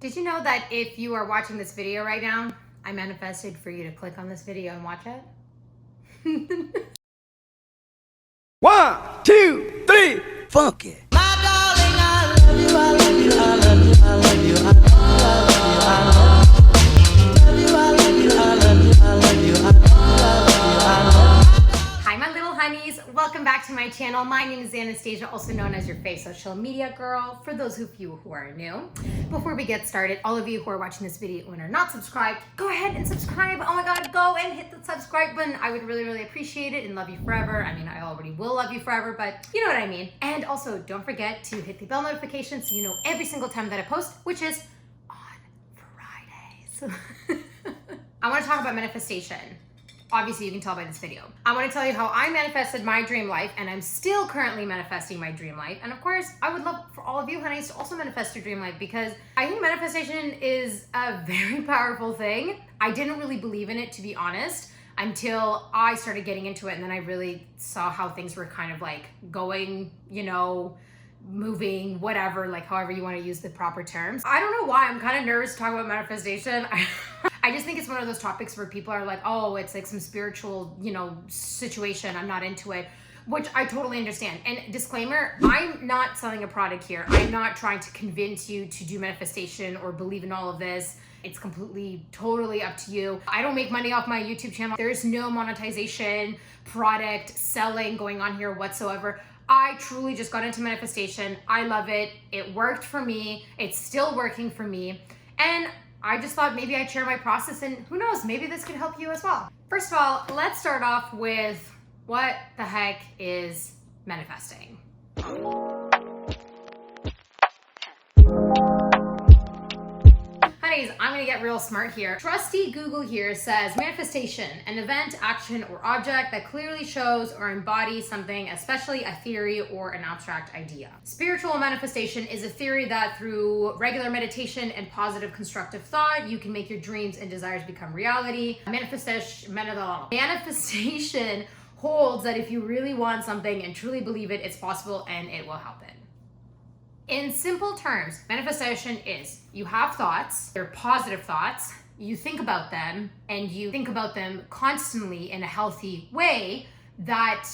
Did you know that if you are watching this video right now, I manifested for you to click on this video and watch it? 1, 2, 3, funk it. My darling, I love you, I love you, I love you, I love you, I love you, I love you, I love you, I love you, I love you, I love you, I love you, I love you. Hi, my little honeys. Welcome back to my channel. My name is Anastasia, also known as your Face Social Media Girl, for those of you who are new. Before we get started, all of you who are watching this video and are not subscribed, go ahead and subscribe. Oh my God, go and hit the subscribe button. I would really, really appreciate it and love you forever. I mean, I already will love you forever, but you know what I mean. And also, don't forget to hit the bell notification so you know every single time that I post, which is on Fridays. I want to talk about manifestation. Obviously, you can tell by this video. I want to tell you how I manifested my dream life, and I'm still currently manifesting my dream life. And of course, I would love for all of you honeys to also manifest your dream life, because I think manifestation is a very powerful thing. I didn't really believe in it, to be honest, until I started getting into it, and then I really saw how things were kind of like going, you know, moving, whatever, like however you want to use the proper terms. I don't know why I'm kind of nervous to talk about manifestation. I just think it's one of those topics where people are like, oh, it's like some spiritual, you know, situation. I'm not into it, which I totally understand. And disclaimer, I'm not selling a product here. I'm not trying to convince you to do manifestation or believe in all of this. It's completely, totally up to you. I don't make money off my YouTube channel. There's no monetization, product selling going on here whatsoever. I truly just got into manifestation. I love it. It worked for me. It's still working for me. And I just thought maybe I'd share my process, and who knows, maybe this could help you as well. First of all, let's start off with what the heck is manifesting? Honeys, I'm gonna get real smart here. Trusty Google here says manifestation, an event, action, or object that clearly shows or embodies something, especially a theory or an abstract idea. Spiritual manifestation is a theory that through regular meditation and positive constructive thought, you can make your dreams and desires become reality. Manifestation holds that if you really want something and truly believe it, it's possible and it will happen. In simple terms, manifestation is you have thoughts, they're positive thoughts, you think about them, and you think about them constantly in a healthy way that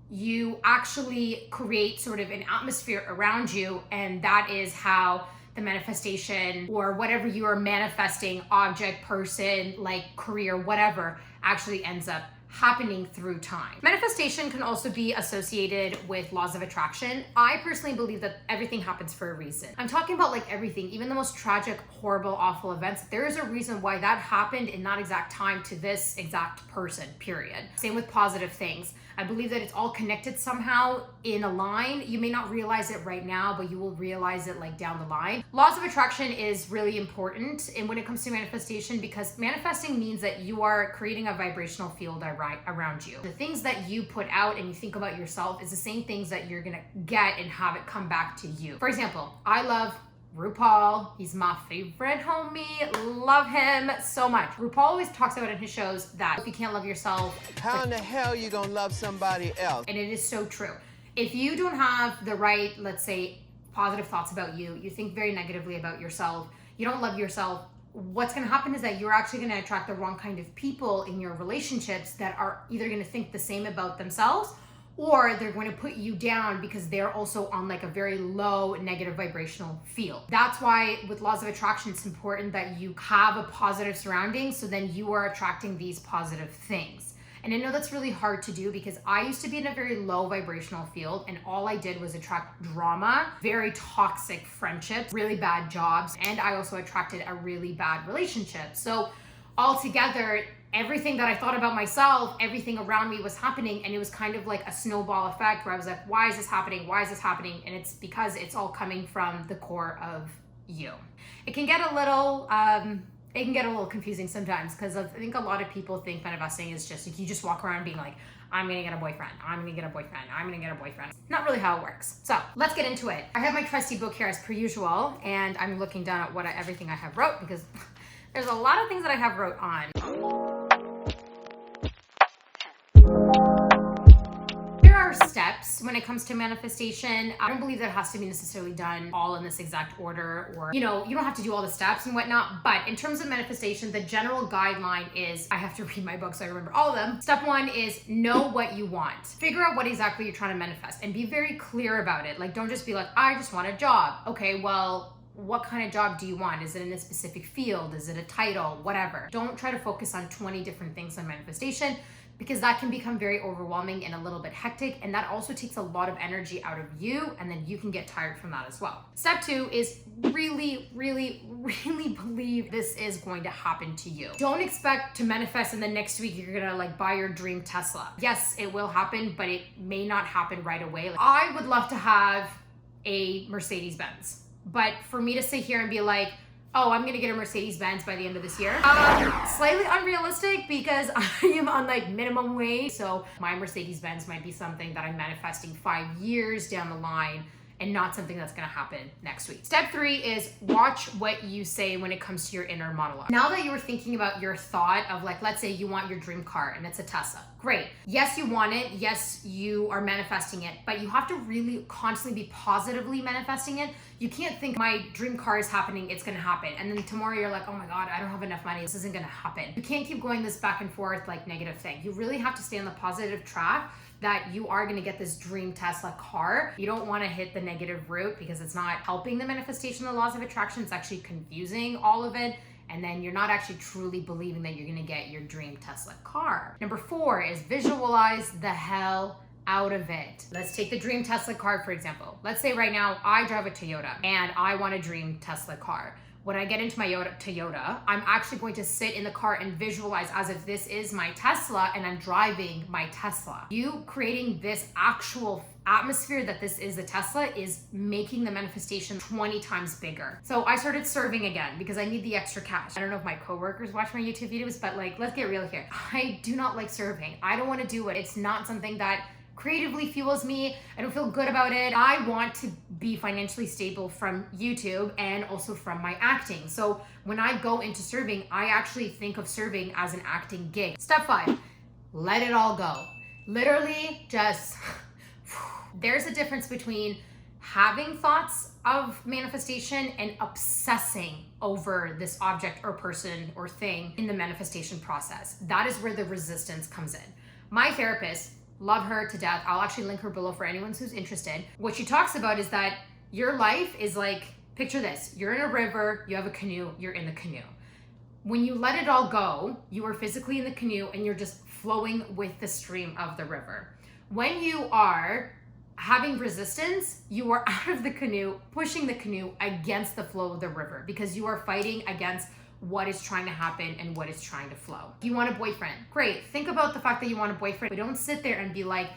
you actually create sort of an atmosphere around you, and that is how the manifestation or whatever you are manifesting, object, person, like career, whatever, actually ends up happening through time. Manifestation can also be associated with laws of attraction. I personally believe that everything happens for a reason. I'm talking about like everything, even the most tragic, horrible, awful events. There is a reason why that happened in that exact time to this exact person, period. Same with positive things. I believe that it's all connected somehow in a line. You may not realize it right now, but you will realize it like down the line. Laws of attraction is really important and when it comes to manifestation, because manifesting means that you are creating a vibrational field around you. The things that you put out and you think about yourself is the same things that you're gonna get and have it come back to you. For example, I love RuPaul. He's my favorite homie. Love him so much. RuPaul always talks about in his shows that if you can't love yourself, How in the hell you gonna love somebody else? and it is so true. If you don't have the right, let's say, positive thoughts about you, you think very negatively about yourself, you don't love yourself, what's gonna happen is that you're actually gonna attract the wrong kind of people in your relationships that are either gonna think the same about themselves, or they're going to put you down because they're also on like a very low negative vibrational field. That's why with laws of attraction, it's important that you have a positive surrounding, so then you are attracting these positive things. And I know that's really hard to do because I used to be in a very low vibrational field and all I did was attract drama, very toxic friendships, really bad jobs, and I also attracted a really bad relationship. So altogether, everything that I thought about myself, everything around me was happening, and it was kind of like a snowball effect where I was like, why is this happening? Why is this happening? And it's because it's all coming from the core of you. It can get a little, confusing sometimes because I think a lot of people think manifesting is just like you just walk around being like, I'm gonna get a boyfriend, I'm gonna get a boyfriend, I'm gonna get a boyfriend. Not really how it works. So let's get into it. I have my trusty book here as per usual, and I'm looking down at everything I have wrote because there's a lot of things that I have wrote on. There are steps tips when it comes to manifestation. I don't believe that it has to be necessarily done all in this exact order, or, you know, you don't have to do all the steps and whatnot. But in terms of manifestation, the general guideline is, I have to read my book so I remember all of them. Step one is know what you want. Figure out what exactly you're trying to manifest and be very clear about it. Like, don't just be like, I just want a job. Okay, well, what kind of job do you want? Is it in a specific field? Is it a title? Whatever. Don't try to focus on 20 different things on manifestation, because that can become very overwhelming and a little bit hectic, and that also takes a lot of energy out of you, and then you can get tired from that as well. Step two is really believe this is going to happen to you. Don't expect to manifest and the next week you're gonna like buy your dream Tesla. Yes, it will happen, but it may not happen right away. Like, I would love to have a Mercedes-Benz, but for me to sit here and be like, oh, I'm gonna get a Mercedes-Benz by the end of this year. Slightly unrealistic, because I am on like minimum wage. So my Mercedes-Benz might be something that I'm manifesting 5 years down the line, and not something that's gonna happen next week. Step three is watch what you say when it comes to your inner monologue. Now that you were thinking about your thought of like, let's say you want your dream car and it's a Tesla. Great. Yes, you want it. Yes, you are manifesting it, but you have to really constantly be positively manifesting it. You can't think my dream car is happening, it's gonna happen. And then tomorrow you're like, oh my God, I don't have enough money, this isn't gonna happen. You can't keep going this back and forth like negative thing. You really have to stay on the positive track that you are gonna get this dream Tesla car. You don't wanna hit the negative route, because it's not helping the manifestation of the laws of attraction, it's actually confusing all of it. And then you're not actually truly believing that you're gonna get your dream Tesla car. Number four is visualize the hell out of it. Let's take the dream Tesla car, for example. Let's say right now I drive a Toyota and I want a dream Tesla car. When I get into my Toyota, I'm actually going to sit in the car and visualize as if this is my Tesla and I'm driving my Tesla. You creating this actual atmosphere that this is a Tesla is making the manifestation 20 times bigger. So I started serving again because I need the extra cash. I don't know if my coworkers watch my YouTube videos, but like, let's get real here. I do not like serving. I don't want to do it. It's not something that creatively fuels me. I don't feel good about it. I want to be financially stable from YouTube and also from my acting. So when I go into serving, I actually think of serving as an acting gig. Step five, let it all go. Literally just, there's a difference between having thoughts of manifestation and obsessing over this object or person or thing in the manifestation process. That is where the resistance comes in. My therapist, love her to death. I'll actually link her below for anyone who's interested. What she talks about is that your life is like, picture this, you're in a river, you have a canoe, you're in the canoe. When you let it all go, you are physically in the canoe and you're just flowing with the stream of the river. When you are having resistance, you are out of the canoe, pushing the canoe against the flow of the river, because you are fighting against what is trying to happen and what is trying to flow. You want a boyfriend. Great. Think about the fact that you want a boyfriend, but don't sit there and be like,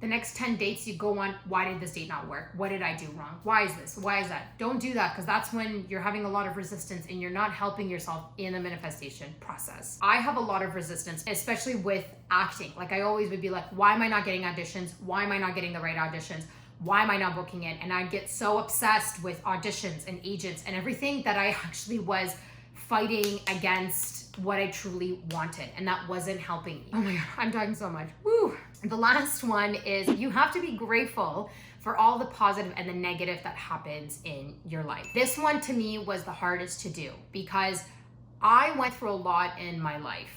the next 10 dates you go on, why did this date not work? What did I do wrong? Why is this? Why is that? Don't do that, because that's when you're having a lot of resistance and you're not helping yourself in the manifestation process. I have a lot of resistance, especially with acting. Like, I always would be like, why am I not getting auditions? Why am I not getting the right auditions? Why am I not booking it? And I'd get so obsessed with auditions and agents and everything that I actually was fighting against what I truly wanted, and that wasn't helping me. Oh my God, I'm talking so much. Woo! The last one is you have to be grateful for all the positive and the negative that happens in your life. This one to me was the hardest to do, because I went through a lot in my life.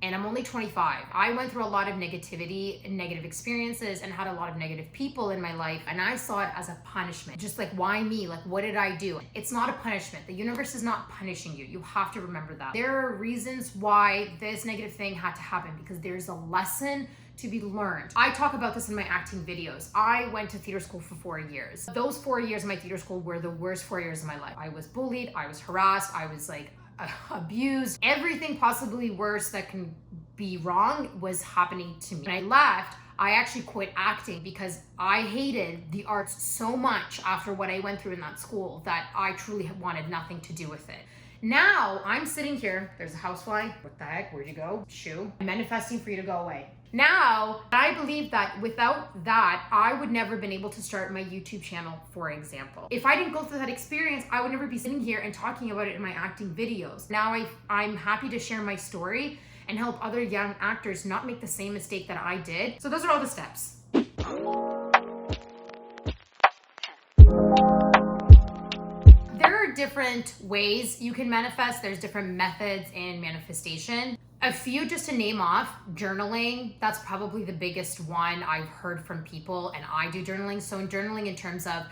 And I'm only 25. I went through a lot of negativity and negative experiences and had a lot of negative people in my life. And I saw it as a punishment. Just like, why me? Like, what did I do? It's not a punishment. The universe is not punishing you. You have to remember that. There are reasons why this negative thing had to happen, because there's a lesson to be learned. I talk about this in my acting videos. I went to theater school for 4 years. Those 4 years of my theater school were the worst 4 years of my life. I was bullied, I was harassed, I was like, abused. Everything possibly worse that can be wrong was happening to me. When I left, I actually quit acting because I hated the arts so much after what I went through in that school that I truly wanted nothing to do with it. Now I'm sitting here, there's a housefly. What the heck, where'd you go? Shoo. I'm manifesting for you to go away. Now, I believe that without that, I would never have been able to start my YouTube channel, for example. If I didn't go through that experience, I would never be sitting here and talking about it in my acting videos. Now I'm happy to share my story and help other young actors not make the same mistake that I did. So those are all the steps. different ways you can manifest. There's different methods in manifestation. A few just to name off: journaling. That's probably the biggest one I've heard from people, and I do journaling. So in journaling, in terms of,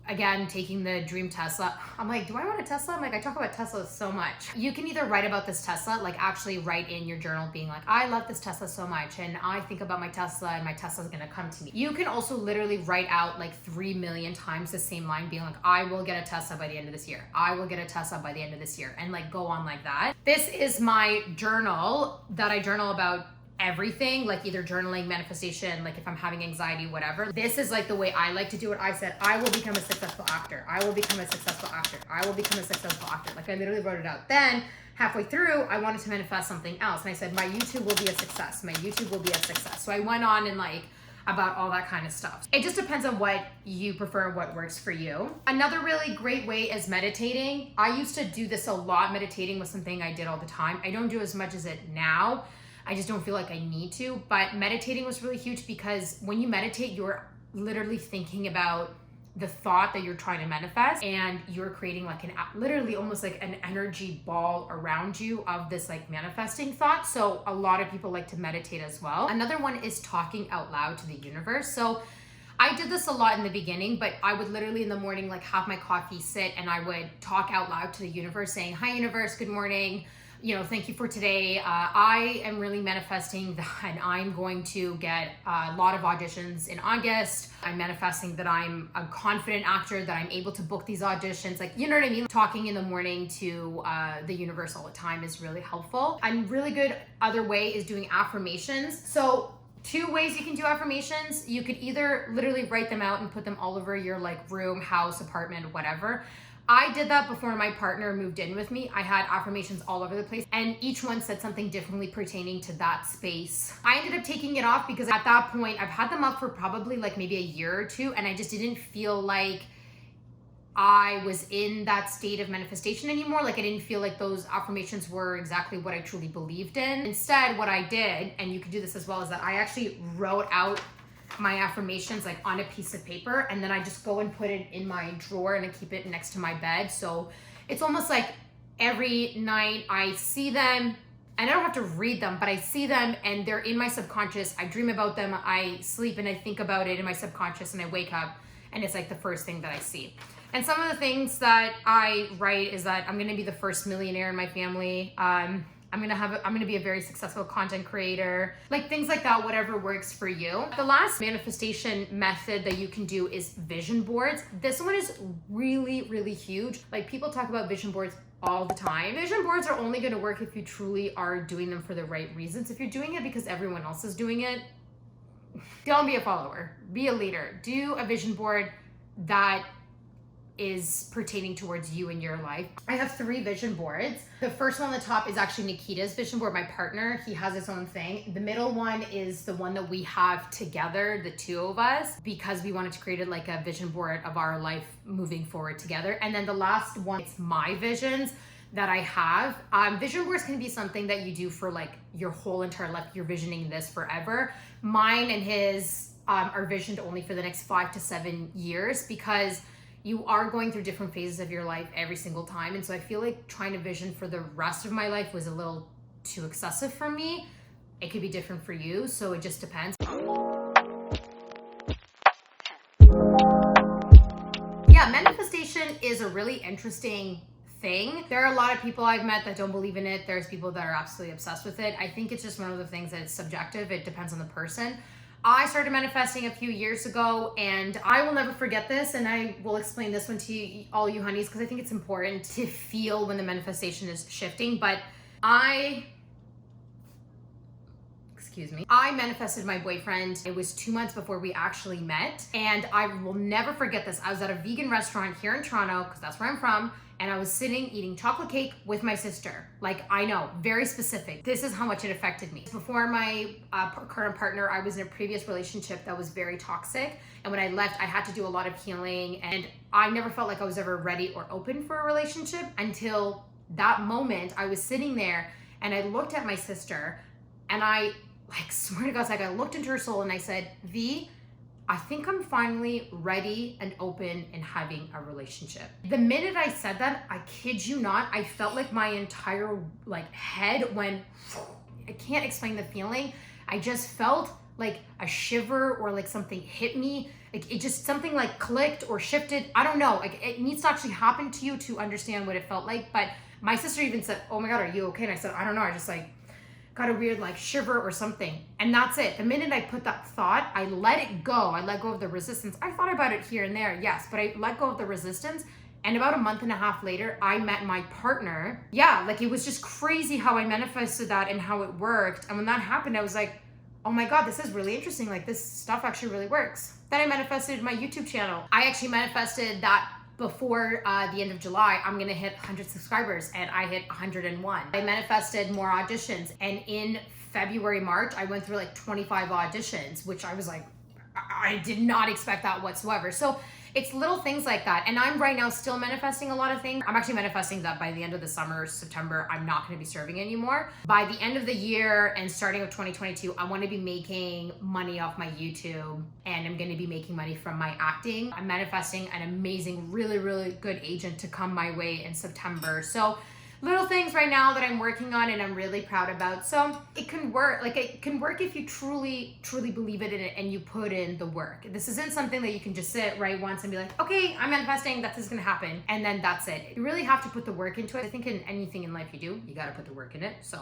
again, taking the dream Tesla. I'm like, do I want a Tesla? I'm like, I talk about Tesla so much. You can either write about this Tesla, like actually write in your journal being like, I love this Tesla so much and I think about my Tesla and my Tesla's gonna come to me. You can also literally write out like 3 million times the same line being like, I will get a Tesla by the end of this year. I will get a Tesla by the end of this year, and like go on like that. This is my journal that I journal about everything, like either journaling, manifestation, like if I'm having anxiety, whatever. This is like the way I like to do it. I said, I will become a successful actor. I will become a successful actor. I will become a successful actor. Like I literally wrote it out. Then halfway through, I wanted to manifest something else. And I said, my YouTube will be a success. My YouTube will be a success. So I went on and like about all that kind of stuff. It just depends on what you prefer, what works for you. Another really great way is meditating. I used to do this a lot. Meditating was something I did all the time. I don't do as much as it now. I just don't feel like I need to, but meditating was really huge because when you meditate, you're literally thinking about the thought that you're trying to manifest, and you're creating like literally almost like an energy ball around you of this like manifesting thought. So a lot of people like to meditate as well. Another one is talking out loud to the universe. So I did this a lot in the beginning, but I would literally in the morning like have my coffee, sit, and I would talk out loud to the universe saying, hi universe, good morning. You know, thank you for today. I am really manifesting that I'm going to get a lot of auditions in August. I'm manifesting that I'm a confident actor, that I'm able to book these auditions. Like, you know what I mean? Talking in the morning to the universe all the time is really helpful. A really good other way is doing affirmations. So 2 ways you can do affirmations. You could either literally write them out and put them all over your like room, house, apartment, whatever. I did that before my partner moved in with me. I had affirmations all over the place, and each one said something differently pertaining to that space. I ended up taking it off because at that point, I've had them up for probably like maybe a year or 2, and I just didn't feel like I was in that state of manifestation anymore. Like I didn't feel like those affirmations were exactly what I truly believed in. Instead, what I did, and you can do this as well, is that I actually wrote out my affirmations like on a piece of paper, and then I just go and put it in my drawer and I keep it next to my bed. So it's almost like every night I see them, and I don't have to read them, but I see them and they're in my subconscious. I dream about them, I sleep and I think about it in my subconscious, and I wake up and it's like the first thing that I see. And some of the things that I write is that I'm gonna be the first millionaire in my family. I'm gonna be a very successful content creator, like things like that, whatever works for you. The last manifestation method that you can do is vision boards. This one is really, really huge. Like people talk about vision boards all the time. Vision boards are only gonna work if you truly are doing them for the right reasons. If you're doing it because everyone else is doing it, don't be a follower, be a leader. Do a vision board that is pertaining towards you in your life. I have 3 vision boards. The first one on the top is actually Nikita's vision board, my partner. He has his own thing. The middle one is the one that we have together, the 2 of us, because we wanted to create it like a vision board of our life moving forward together. And then the last one, it's my visions that I have. Vision boards can be something that you do for like your whole entire life. You're visioning this forever. Mine and his are visioned only for the next 5 to 7 years, because you are going through different phases of your life every single time. And so I feel like trying to vision for the rest of my life was a little too excessive for me. It could be different for you, so it just depends. Yeah, manifestation is a really interesting thing. There are a lot of people I've met that don't believe in it. There's people that are absolutely obsessed with it. I think it's just one of the things that it's subjective. It depends on the person. I started manifesting a few years ago, and I will never forget this, and I will explain this one to you, all you honeys, because I think it's important to feel when the manifestation is shifting. But I manifested my boyfriend. It was 2 months before we actually met, and I will never forget this. I was at a vegan restaurant here in Toronto, because that's where I'm from, and I was sitting eating chocolate cake with my sister. Like, I know, very specific. This is how much it affected me. Before my current partner, I was in a previous relationship that was very toxic, and when I left, I had to do a lot of healing, and I never felt like I was ever ready or open for a relationship until that moment. I was sitting there, and I looked at my sister, and I, like, swear to God, like I looked into her soul, and I said, V, I think I'm finally ready and open and having a relationship. The minute I said that, I kid you not, I felt like my entire head went, I can't explain the feeling. I just felt like a shiver or like something hit me. Like it just something like clicked or shifted. I don't know. Like it needs to actually happen to you to understand what it felt like. But my sister even said, "Oh my God, are you okay?" And I said, "I don't know. I just got a weird shiver or something." And that's it. The minute I put that thought, I let it go. I let go of the resistance. I thought about it here and there, yes, but I let go of the resistance. And about a month and a half later, I met my partner. Yeah, it was just crazy how I manifested that and how it worked. And when that happened, I was like, oh my God, this is really interesting. This stuff actually really works. Then I manifested my YouTube channel. I actually manifested that before the end of July, I'm gonna hit 100 subscribers, and I hit 101. I manifested more auditions, and in February, March, I went through 25 auditions, which I was like, I did not expect that whatsoever. So it's little things like that. And I'm right now still manifesting a lot of things. I'm actually manifesting that by the end of the summer, September, I'm not gonna be serving anymore. By the end of the year and starting of 2022, I wanna be making money off my YouTube, and I'm gonna be making money from my acting. I'm manifesting an amazing, really, really good agent to come my way in September. So little things right now that I'm working on and I'm really proud about. So it can work. It can work if you truly, truly believe it in it and you put in the work. This isn't something that you can just sit right once and be like, okay, I'm manifesting, that's just gonna happen, and then that's it. You really have to put the work into it. I think in anything in life you do, you gotta put the work in it. So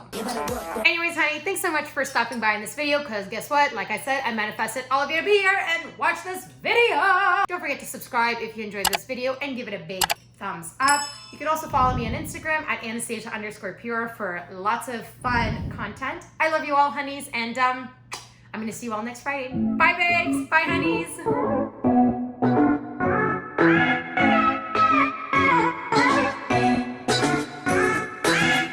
anyways, honey, thanks so much for stopping by in this video, because guess what? Like I said, I manifested all of you to be here and watch this video. Don't forget to subscribe if you enjoyed this video and give it a big thumbs up. You can also follow me on Instagram at Anastasia_pure for lots of fun content. I love you all, honeys, and I'm gonna see you all next Friday. Bye, babes. Bye, honeys.